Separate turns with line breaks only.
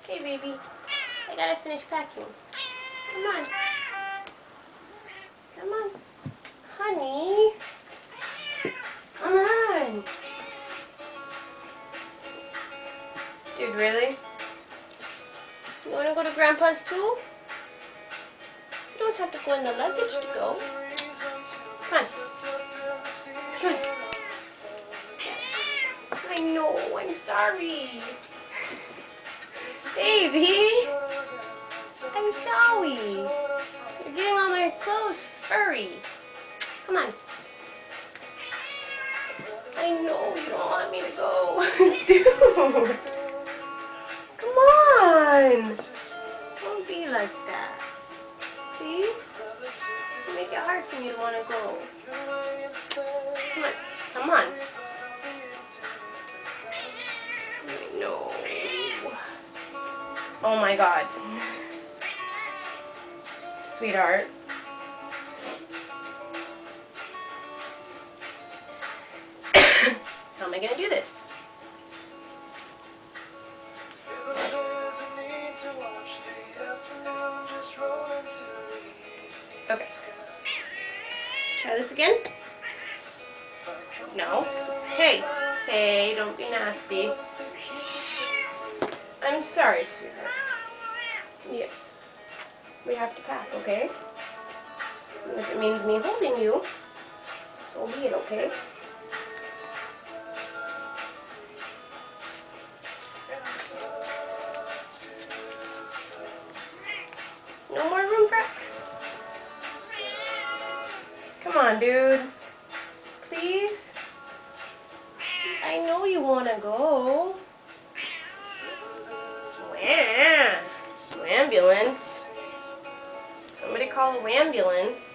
Okay, baby. I gotta finish packing. Come on. Come on. Honey. Come on. Dude, really? You wanna go to Grandpa's too? You don't have to go in the luggage to go. Come on. Come on. I know, I'm sorry. Baby. I'm sorry. You're getting all my clothes furry. Come on. I know you don't want me to go. Dude. Come on. Don't be like that. See? You make it hard for me to want to go. Come on. Come on. No. Oh my God. Sweetheart. How am I going to do this? Okay. Try this again? No. Hey. Hey, don't be nasty. I'm sorry, sweetheart. Yes. We have to pack, okay? If it means me holding you, so be it, okay? No more room, Freck? Come on, dude. Please? I know you want to go. Wah. Ambulance. Somebody call a ambulance.